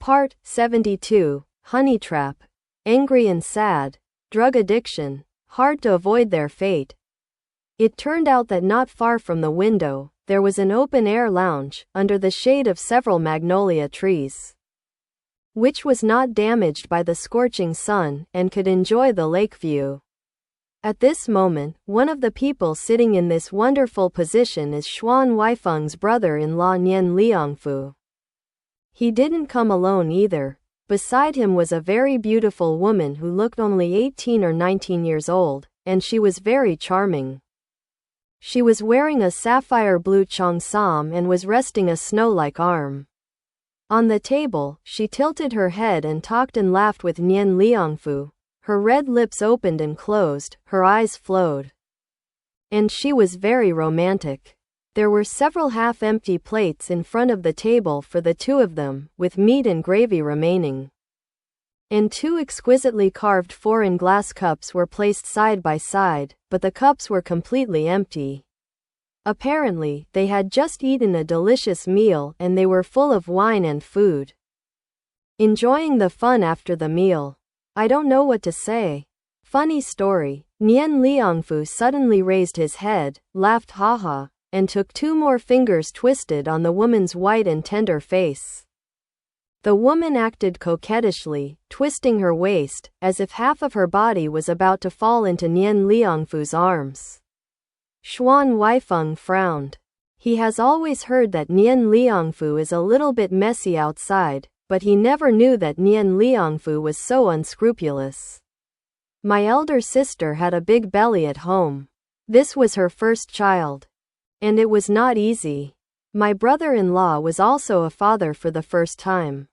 Part 72, Honey Trap. Angry and sad. Drug addiction. Hard to avoid their fate. It turned out that not far from the window, there was an open-air lounge, under the shade of several magnolia trees, which was not damaged by the scorching sun, and could enjoy the lake view. At this moment, one of the people sitting in this wonderful position is Xuan Huaifeng's brother-in-law Nian Liangfu. He didn't come alone either. Beside him was a very beautiful woman who looked only 18 or 19 years old, and she was very charming. She was wearing a sapphire blue cheongsam and was resting a snow-like arm on the table. She tilted her head and talked and laughed with Nian Liangfu. Her red lips opened and closed, her eyes flowed, and she was very romantic. There were several half-empty plates in front of the table for the two of them, with meat and gravy remaining, and two exquisitely carved foreign glass cups were placed side by side, but the cups were completely empty. Apparently, they had just eaten a delicious meal and they were full of wine and food, enjoying the fun after the meal. I don't know what to say. Funny story. Nian Liangfu suddenly raised his head, laughed haha, and took two more fingers twisted on the woman's white and tender face. The woman acted coquettishly, twisting her waist, as if half of her body was about to fall into Nian Liangfu's arms. Xuan Huaifeng frowned. He has always heard that Nian Liangfu is a little bit messy outside, but he never knew that Nian Liangfu was so unscrupulous. My elder sister had a big belly at home. This was her first child, and it was not easy. My brother-in-law was also a father for the first time.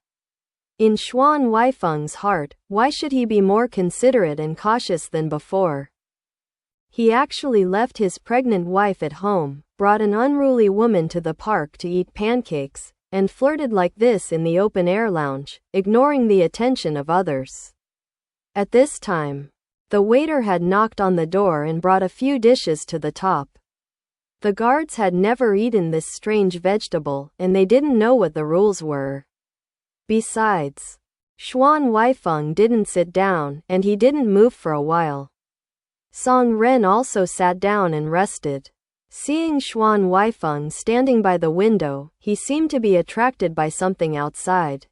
In Xuan Huaifeng's heart, why should he be more considerate and cautious than before? He actually left his pregnant wife at home, brought an unruly woman to the park to eat pancakes, and flirted like this in the open-air lounge, ignoring the attention of others. At this time, the waiter had knocked on the door and brought a few dishes to the top. The guards had never eaten this strange vegetable, and they didn't know what the rules were. Besides, Xuan Huaifeng didn't sit down, and he didn't move for a while. Song Ren also sat down and rested. Seeing Xuan Huaifeng standing by the window, he seemed to be attracted by something outside.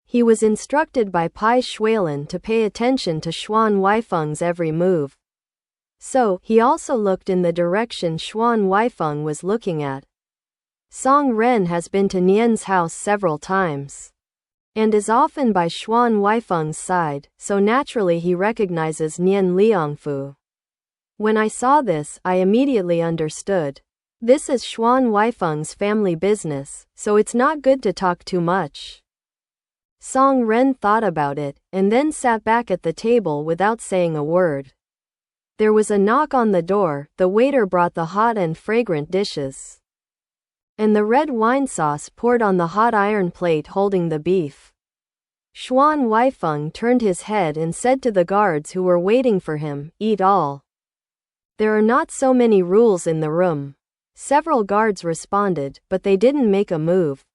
He was instructed by Bai Xuelan to pay attention to Xuan Huaifeng's every move. So, he also looked in the direction Xuan Huaifeng was looking at. Song Ren has been to Nian's house several times, and is often by Xuan Huaifeng's side, so naturally he recognizes Nian Liangfu. When I saw this, I immediately understood. This is Xuan Huaifeng's family business, so it's not good to talk too much. Song Ren thought about it, and then sat back at the table without saying a word. There was a knock on the door. The waiter brought the hot and fragrant dishes, and the red wine sauce poured on the hot iron plate holding the beef. Xuan Huaifeng turned his head and said to the guards who were waiting for him, "Eat all. There are not so many rules in the room." Several guards responded, but they didn't make a move.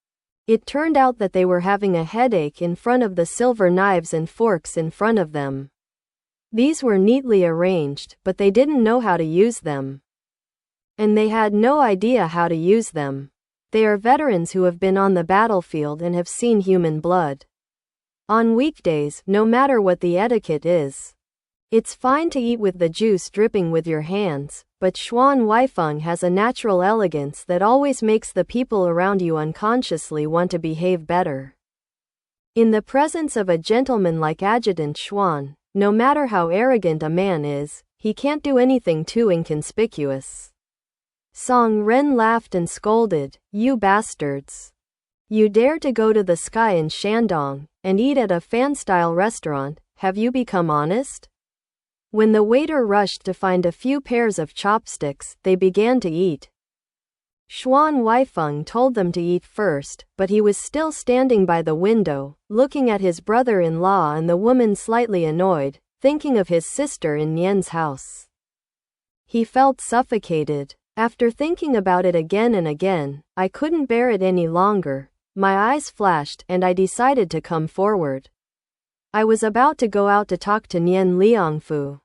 It turned out that they were having a headache in front of the silver knives and forks in front of them. These were neatly arranged, but they didn't know how to use them, and they had no idea how to use them. They are veterans who have been on the battlefield and have seen human blood. On weekdays, no matter what the etiquette is, it's fine to eat with the juice dripping with your hands, but Xuan Huaifeng has a natural elegance that always makes the people around you unconsciously want to behave better. In the presence of a gentleman like Adjutant Xuan, no matter how arrogant a man is, he can't do anything too inconspicuous. Song Ren laughed and scolded, "You bastards. You dare to go to the sky in Shandong, and eat at a fan-style restaurant, have you become honest?" When the waiter rushed to find a few pairs of chopsticks, they began to eat. Xuan Huaifeng told them to eat first, but he was still standing by the window, looking at his brother-in-law and the woman slightly annoyed, thinking of his sister in Nian's house. He felt suffocated. After thinking about it again and again, I couldn't bear it any longer. My eyes flashed, and I decided to come forward. I was about to go out to talk to Nian Liangfu,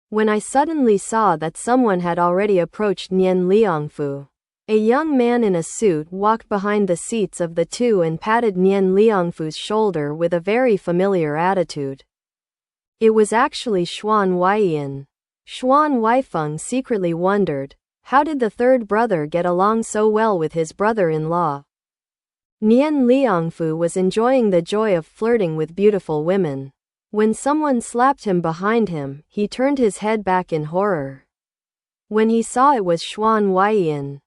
when I suddenly saw that someone had already approached Nian Liangfu. A young man in a suit walked behind the seats of the two and patted Nian Liangfu's shoulder with a very familiar attitude. It was actually Xuan Huaifeng. Xuan Huaifeng secretly wondered, how did the third brother get along so well with his brother-in-law? Nian Liangfu was enjoying the joy of flirting with beautiful women. When someone slapped him behind him, he turned his head back in horror. When he saw it was Xuan Huaifeng,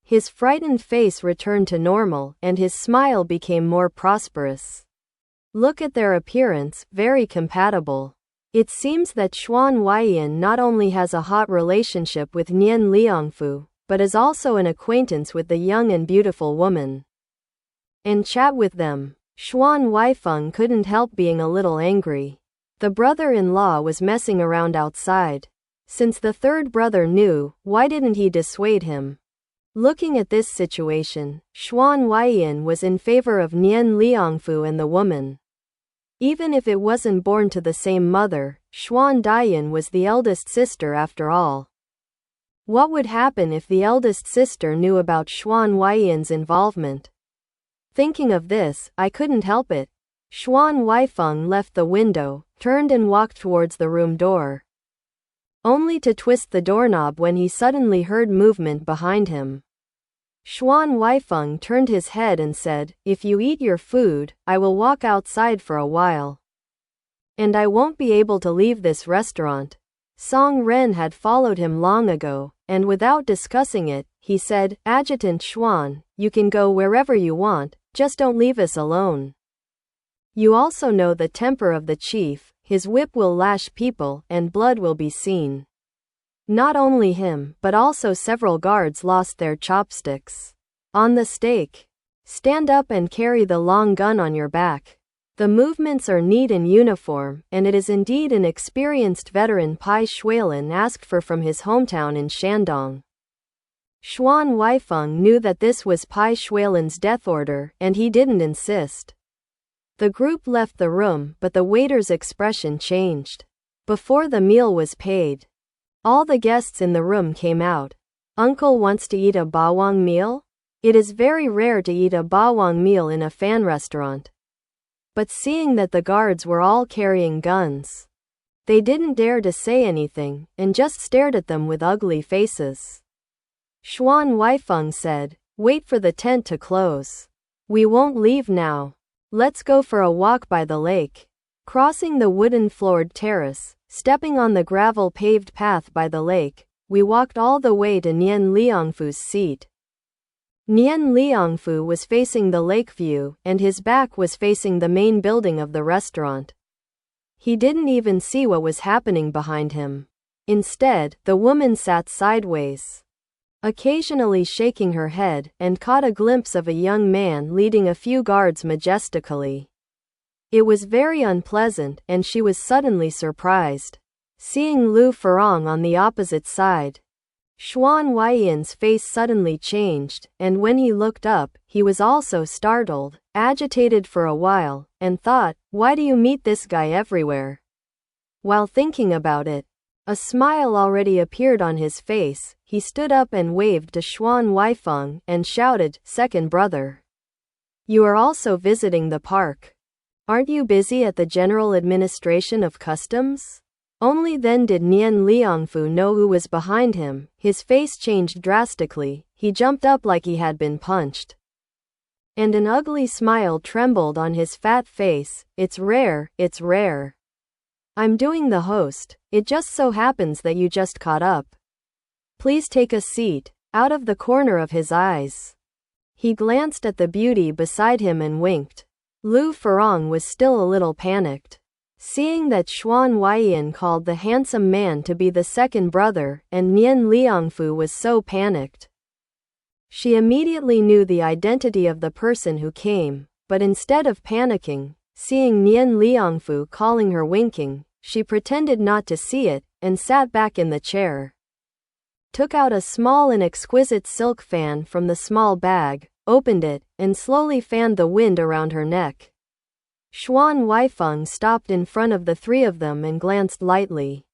his frightened face returned to normal, and his smile became more prosperous. Look at their appearance, very compatible. It seems that Xuan Huaifeng not only has a hot relationship with Nian Liangfu, but is also an acquaintance with the young and beautiful woman. And chat with them. Xuan Huaifeng couldn't help being a little angry. The brother-in-law was messing around outside. Since the third brother knew, why didn't he dissuade him? Looking at this situation, Xuan Huaifeng was in favor of Nian Liangfu and the woman. Even if it wasn't born to the same mother, Xuan Daiyan was the eldest sister after all. What would happen if the eldest sister knew about Xuan Huaifeng's involvement? Thinking of this, I couldn't help it. Xuan Huaifeng left the window, turned and walked towards the room door, only to twist the doorknob when he suddenly heard movement behind him. Xuan Huaifeng turned his head and said, "If you eat your food, I will walk outside for a while. And I won't be able to leave this restaurant." Song Ren had followed him long ago, and without discussing it, he said, "Adjutant Xuan, you can go wherever you want, just don't leave us alone. You also know the temper of the chief, his whip will lash people, and blood will be seen." Not only him, but also several guards lost their chopsticks. On the stake. Stand up and carry the long gun on your back. The movements are neat and uniform, and it is indeed an experienced veteran Bai Xuelan asked for from his hometown in Shandong. Xuan Huaifeng knew that this was Bai Xuelan's death order, and he didn't insist. The group left the room, but the waiter's expression changed. Before the meal was paid, all the guests in the room came out. "Uncle wants to eat a bawang meal?" It is very rare to eat a bawang meal in a fan restaurant. But seeing that the guards were all carrying guns, they didn't dare to say anything, and just stared at them with ugly faces. Xuan Huaifeng said, "Wait for the tent to close. We won't leave now. Let's go for a walk by the lake." Crossing the wooden-floored terrace, stepping on the gravel-paved path by the lake, we walked all the way to Nian Liangfu's seat. Nian Liangfu was facing the lake view, and his back was facing the main building of the restaurant. He didn't even see what was happening behind him. Instead, the woman sat sideways, occasionally shaking her head, and caught a glimpse of a young man leading a few guards majestically. It was very unpleasant, and she was suddenly surprised seeing Lu Furong on the opposite side. Xuan Huaifeng's face suddenly changed, and when he looked up, he was also startled, agitated for a while, and thought, "Why do you meet this guy everywhere?" While thinking about it, a smile already appeared on his face. He stood up and waved to Xuan Huaifeng and shouted, "Second brother, you are also visiting the park. Aren't you busy at the General Administration of Customs?" Only then did Nian Liangfu know who was behind him. His face changed drastically, he jumped up like he had been punched, and an ugly smile trembled on his fat face. It's rare. I'm doing the host. It just so happens that you just caught up. Please take a seat." Out of the corner of his eyes, he glanced at the beauty beside him and winked. Lu Furong was still a little panicked, seeing that Xuan Huaifeng called the handsome man to be the second brother, and Nian Liangfu was so panicked. She immediately knew the identity of the person who came, but instead of panicking, seeing Nian Liangfu calling her winking, she pretended not to see it, and sat back in the chair. Took out a small and exquisite silk fan from the small bag, opened it, and slowly fanned the wind around her neck. Xuan Huaifeng stopped in front of the three of them and glanced lightly.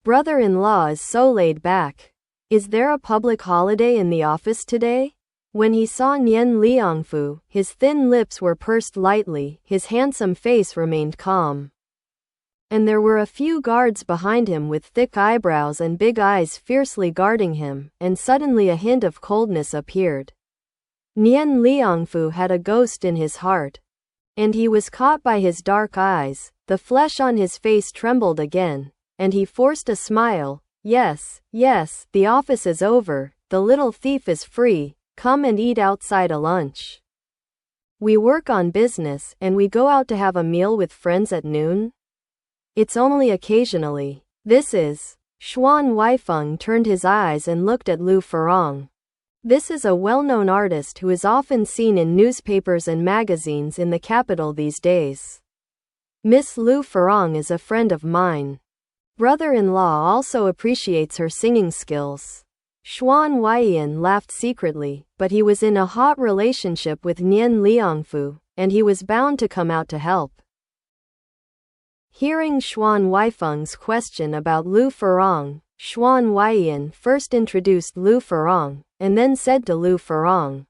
Brother-in-law is so laid back. Is there a public holiday in the office today? When he saw Nian Liangfu, his thin lips were pursed lightly, his handsome face remained calm. And there were a few guards behind him with thick eyebrows and big eyes fiercely guarding him, and suddenly a hint of coldness appeared. Nian Liangfu had a ghost in his heart. And he was caught by his dark eyes, the flesh on his face trembled again, and he forced a smile. Yes, yes, the office is over, the little thief is free, come and eat outside a lunch. We work on business, and we go out to have a meal with friends at noon? It's only occasionally. This is. Xuan Huaifeng turned his eyes and looked at Lu Furong. This is a well-known artist who is often seen in newspapers and magazines in the capital these days. Miss Lu Furong is a friend of mine. Brother-in-law also appreciates her singing skills. Xuan Huaiyan laughed secretly, but he was in a hot relationship with Nian Liangfu, and he was bound to come out to help. Hearing Xuan Huaifeng's question about Lu Furong, Xuan Huaiyan first introduced Lu Furong, and then said to Lu Furong,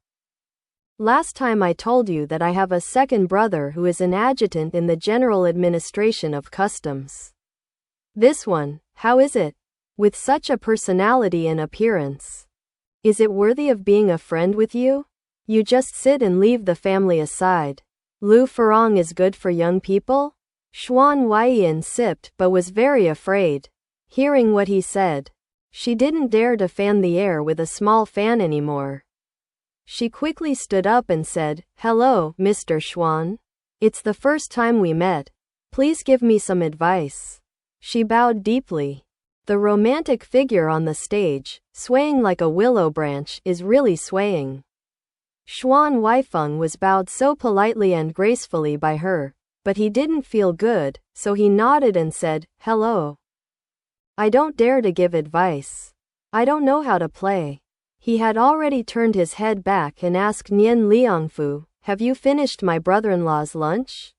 "Last time I told you that I have a second brother who is an adjutant in the General Administration of Customs. This one, how is it? With such a personality and appearance. Is it worthy of being a friend with you? You just sit and leave the family aside. Lu Furong is good for young people?" Xuan Huaiyan sipped but was very afraid. Hearing what he said, she didn't dare to fan the air with a small fan anymore. She quickly stood up and said, "Hello, Mr. Xuan. It's the first time we met. Please give me some advice." She bowed deeply. The romantic figure on the stage, swaying like a willow branch, is really swaying. Xuan Huaifeng was bowed so politely and gracefully by her, but he didn't feel good, so he nodded and said, "Hello. I don't dare to give advice. I don't know how to play." He had already turned his head back and asked Nian Liangfu, "Have you finished my brother-in-law's lunch?"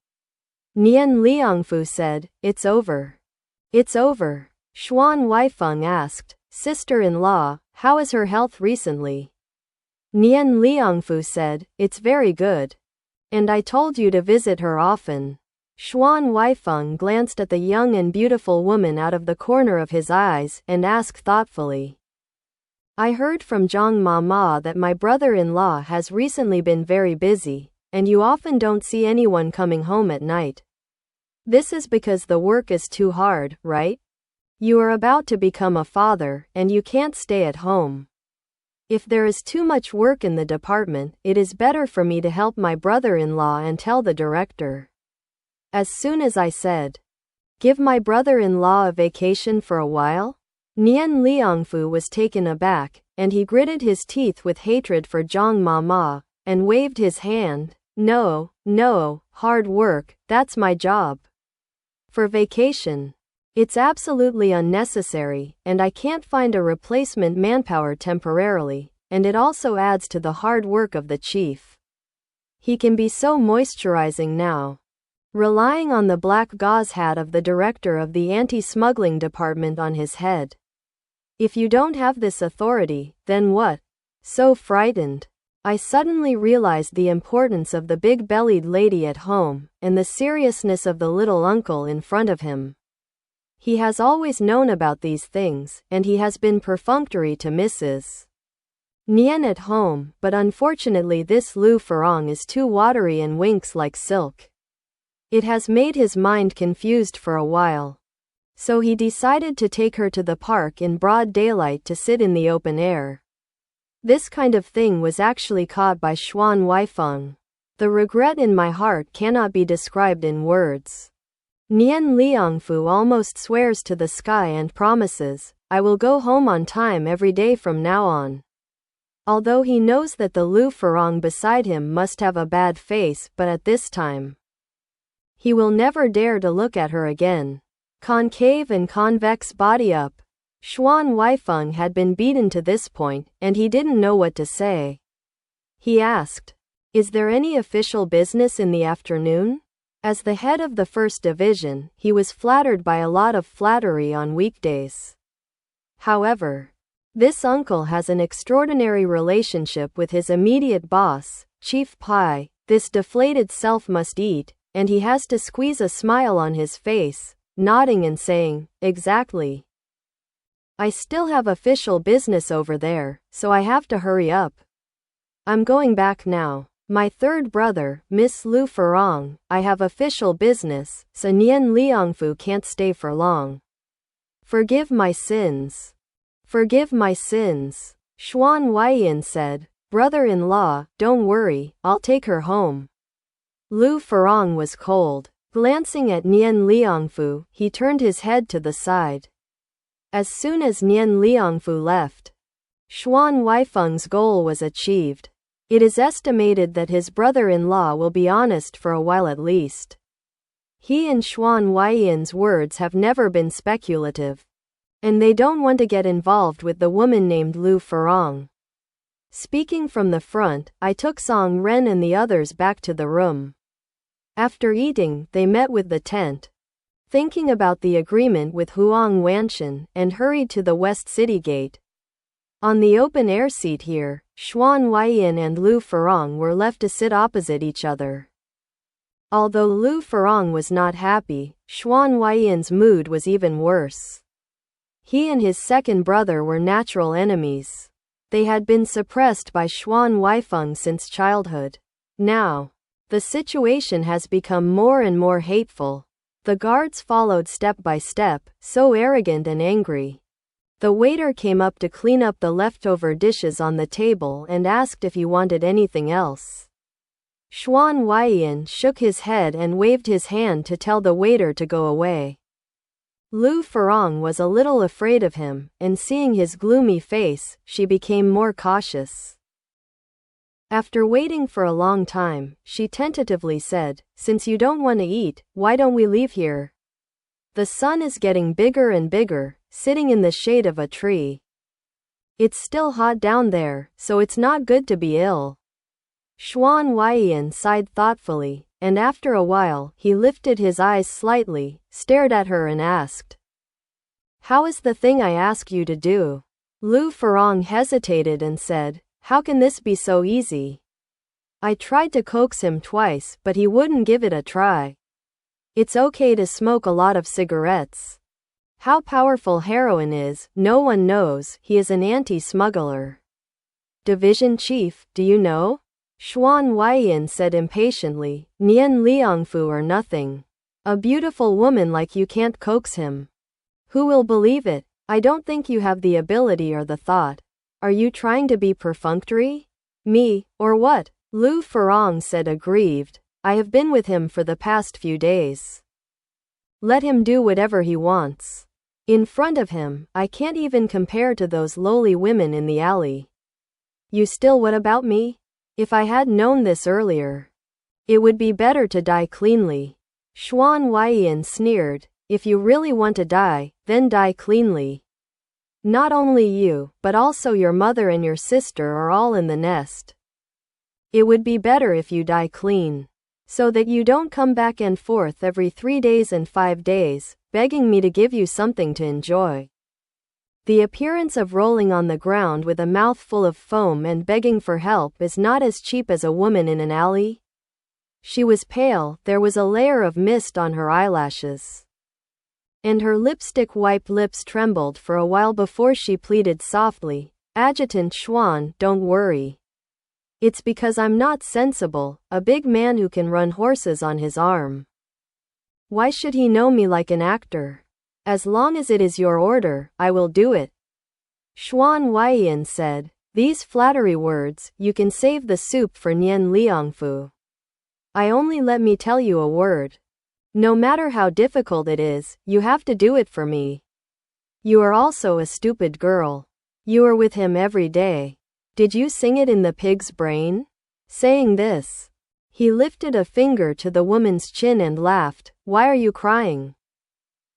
Nian Liangfu said, "It's over." "It's over." Xuan Huaifeng asked, "Sister-in-law, how is her health recently?" Nian Liangfu said, "It's very good. And I told you to visit her often." Xuan Huaifeng glanced at the young and beautiful woman out of the corner of his eyes and asked thoughtfully, "I heard from Zhang Mama that my brother-in-law has recently been very busy, and you often don't see anyone coming home at night. This is because the work is too hard, right? You are about to become a father, and you can't stay at home. If there is too much work in the department, it is better for me to help my brother-in-law and tell the director." As soon as I said, "Give my brother-in-law a vacation for a while?" Nian Liangfu was taken aback, and he gritted his teeth with hatred for Zhang Mama, and waved his hand. No, hard work, that's my job. For vacation. It's absolutely unnecessary, and I can't find a replacement manpower temporarily, and it also adds to the hard work of the chief. He can be so moisturizing now. Relying on the black gauze hat of the director of the anti-smuggling department on his head. If you don't have this authority, then what? So frightened. I suddenly realized the importance of the big-bellied lady at home, and the seriousness of the little uncle in front of him. He has always known about these things, and he has been perfunctory to Mrs. Nian at home, but unfortunately this Lu Furong is too watery and winks like silk. It has made his mind confused for a while. So he decided to take her to the park in broad daylight to sit in the open air. This kind of thing was actually caught by Xuan Huaifeng. The regret in my heart cannot be described in words. Nian Liangfu almost swears to the sky and promises, "I will go home on time every day from now on." Although he knows that the Lu Furong beside him must have a bad face, but at this time, he will never dare to look at her again. Concave and convex body up. Xuan Huaifeng had been beaten to this point, and he didn't know what to say. He asked, "Is there any official business in the afternoon?" As the head of the first division, he was flattered by a lot of flattery on weekdays. However, this uncle has an extraordinary relationship with his immediate boss, Chief Pai. This deflated self must eat, and he has to squeeze a smile on his face, nodding and saying, "Exactly. I still have official business over there, so I have to hurry up. I'm going back now. My third brother, Miss Lu Furong, I have official business, so Nian Liangfu can't stay for long. Forgive my sins. Forgive my sins." Xuan Huaifeng said, "Brother-in-law, don't worry, I'll take her home." Lu Furong was cold. Glancing at Nian Liangfu, he turned his head to the side. As soon as Nian Liangfu left, Xuan Huaifeng's goal was achieved. It is estimated that his brother-in-law will be honest for a while at least. He and Xuan Huaifeng's words have never been speculative, and they don't want to get involved with the woman named Lu Furong. Speaking from the front, I took Song Ren and the others back to the room. After eating, they met with the tent, thinking about the agreement with Huang Wanshan, and hurried to the West City Gate. On the open-air seat here, Xuan Huaifeng and Lu Furong were left to sit opposite each other. Although Lu Furong was not happy, Xuan Huaifeng's mood was even worse. He and his second brother were natural enemies. They had been suppressed by Xuan Huaifeng since childhood. Now, the situation has become more and more hateful. The guards followed step by step, so arrogant and angry. The waiter came up to clean up the leftover dishes on the table and asked if he wanted anything else. Xuan Huaifeng shook his head and waved his hand to tell the waiter to go away. Lu Furong was a little afraid of him, and seeing his gloomy face, she became more cautious. After waiting for a long time, she tentatively said, "Since you don't want to eat, why don't we leave here? The sun is getting bigger and bigger, sitting in the shade of a tree. It's still hot down there, so it's not good to be ill." Xuan Huaifeng sighed thoughtfully, and after a while, he lifted his eyes slightly, stared at her and asked, "How is the thing I ask you to do?" Lu Furong hesitated and said, "How can this be so easy? I tried to coax him twice, but he wouldn't give it a try. It's okay to smoke a lot of cigarettes. How powerful heroin is, no one knows. He is an anti-smuggler. Division chief, do you know?" Xuan Huaifeng said impatiently, "Nian Liangfu or nothing. A beautiful woman like you can't coax him. Who will believe it? I don't think you have the ability or the thought. Are you trying to be perfunctory? Me, or what?" Lu Furong said aggrieved. "I have been with him for the past few days. Let him do whatever he wants. In front of him, I can't even compare to those lowly women in the alley. You still what about me? If I had known this earlier, it would be better to die cleanly." Xuan Huaifeng sneered, "If you really want to die, then die cleanly. Not only you, but also your mother and your sister are all in the nest. It would be better if you die clean, so that you don't come back and forth every 3 days and 5 days, begging me to give you something to enjoy." The appearance of rolling on the ground with a mouth full of foam and begging for help is not as cheap as a woman in an alley. She was pale, there was a layer of mist on her eyelashes, and her lipstick-wiped lips trembled for a while before she pleaded softly, "Adjutant Xuan, don't worry. It's because I'm not sensible, a big man who can run horses on his arm. Why should he know me like an actor? As long as it is your order, I will do it." Xuan Huaifeng said, "These flattery words, you can save the soup for Nian Liangfu. Let me tell you a word. No matter how difficult it is, you have to do it for me. You are also a stupid girl. You are with him every day. Did you sing it in the pig's brain?" Saying this, he lifted a finger to the woman's chin and laughed. "Why are you crying?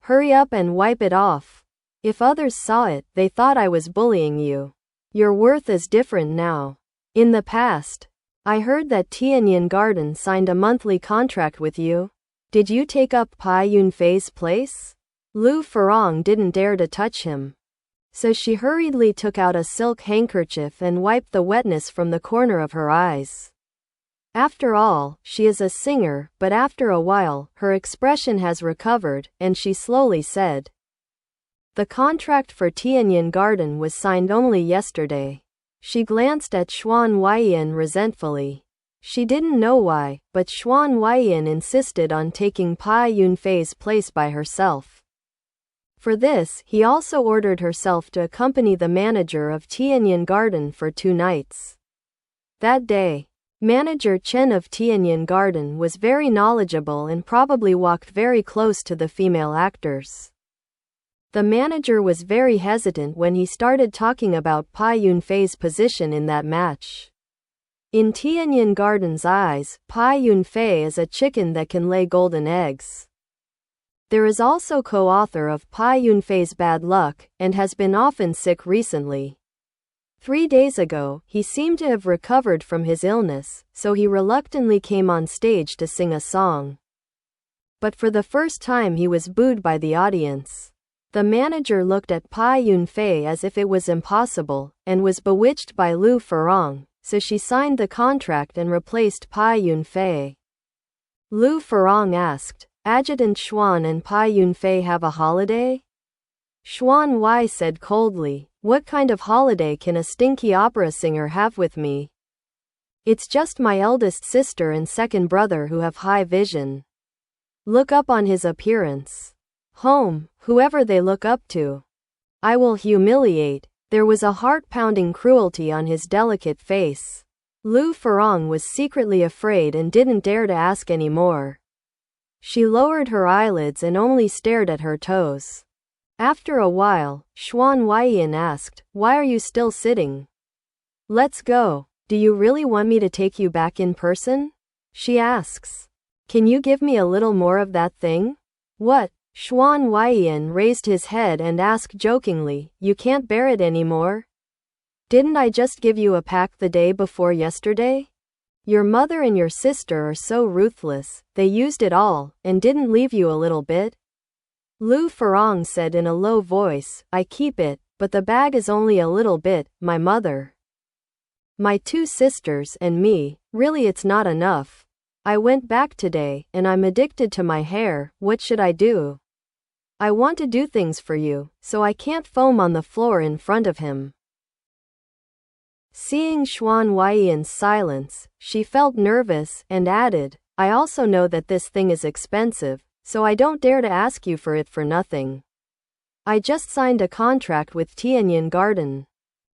Hurry up and wipe it off. If others saw it, they thought I was bullying you. Your worth is different now. In the past, I heard that Tianyan Garden signed a monthly contract with you. Did you take up Bai Yunfei's place? Lu Furong didn't dare to touch him. So she hurriedly took out a silk handkerchief and wiped the wetness from the corner of her eyes. After all, she is a singer, but after a while, her expression has recovered, and she slowly said, "The contract for Tianyan Garden was signed only yesterday." She glanced at Xuan Huaifeng resentfully. She didn't know why, but Xuan Huaifeng insisted on taking Bai Yunfei's place by herself. For this, he also ordered herself to accompany the manager of Tianyan Garden for 2 nights. That day, Manager Chen of Tianyan Garden was very knowledgeable and probably walked very close to the female actors. The manager was very hesitant when he started talking about Bai Yunfei's position in that match. In Tianyan Garden's eyes, Bai Yunfei is a chicken that can lay golden eggs. There is also co-author of Bai Yunfei's Bad Luck, and has been often sick recently. 3 days ago, he seemed to have recovered from his illness, so he reluctantly came on stage to sing a song. But for the first time he was booed by the audience. The manager looked at Bai Yunfei as if it was impossible, and was bewitched by Lu Furong, so she signed the contract and replaced Bai Yunfei. Lu Furong asked, "Adjutant Xuan and Bai Yunfei have a holiday?" Xuan Huaifeng said coldly, "What kind of holiday can a stinky opera singer have with me? It's just my eldest sister and second brother who have high vision. Look up on his appearance. Home, whoever they look up to. I will humiliate." There was a heart-pounding cruelty on his delicate face. Lu Furong was secretly afraid and didn't dare to ask any more. She lowered her eyelids and only stared at her toes. After a while, Xuan Huaifeng asked, "Why are you still sitting? Let's go. Do you really want me to take you back in person?" She asks. "Can you give me a little more of that thing?" "What?" Xuan Huaifeng raised his head and asked jokingly, "You can't bear it anymore? Didn't I just give you a pack the day before yesterday? Your mother and your sister are so ruthless, they used it all, and didn't leave you a little bit?" Lu Furong said in a low voice, "I keep it, but the bag is only a little bit, my mother, my 2 sisters, and me, really it's not enough. I went back today, and I'm addicted to my hair, what should I do? I want to do things for you, so I can't foam on the floor in front of him." Seeing Xuan Huaifeng's silence, she felt nervous, and added, "I also know that this thing is expensive, so I don't dare to ask you for it for nothing. I just signed a contract with Tianyan Garden.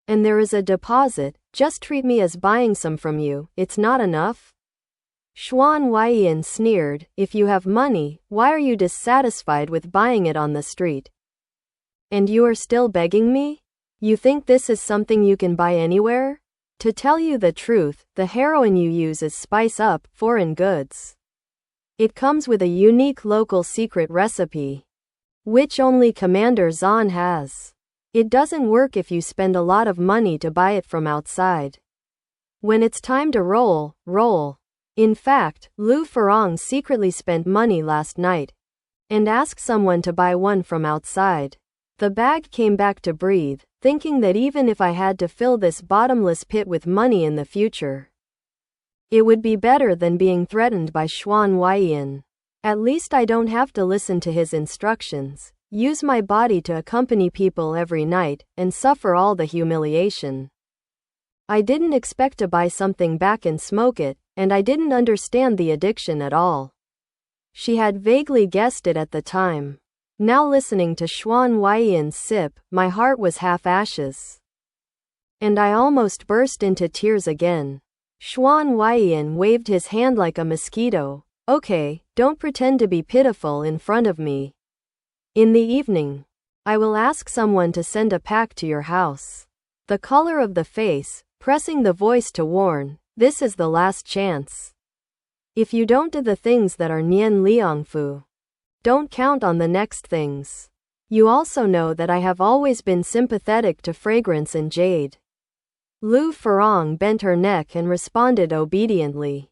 And there is a deposit, just treat me as buying some from you, it's not enough?" Xuan Huaifeng sneered, "If you have money, why are you dissatisfied with buying it on the street? And you are still begging me? You think this is something you can buy anywhere? To tell you the truth, the heroin you use is spice up, foreign goods. It comes with a unique local secret recipe, which only Commander Zhan has. It doesn't work if you spend a lot of money to buy it from outside. When it's time to roll, roll." In fact, Lu Furong secretly spent money last night and asked someone to buy one from outside. The bag came back to breathe, thinking that even if I had to fill this bottomless pit with money in the future, it would be better than being threatened by Xuan Huaifeng. At least I don't have to listen to his instructions, use my body to accompany people every night, and suffer all the humiliation. I didn't expect to buy something back and smoke it, and I didn't understand the addiction at all. She had vaguely guessed it at the time. Now listening to Xuan Huaifeng's sip, my heart was half ashes. And I almost burst into tears again. Xuan Huaifeng waved his hand like a mosquito. "Okay, don't pretend to be pitiful in front of me. In the evening, I will ask someone to send a pack to your house." The color of the face, pressing the voice to warn, "This is the last chance. If you don't do the things that are Nian Liangfu, don't count on the next things. You also know that I have always been sympathetic to Fragrance and Jade. Lu Furong bent her neck and responded obediently.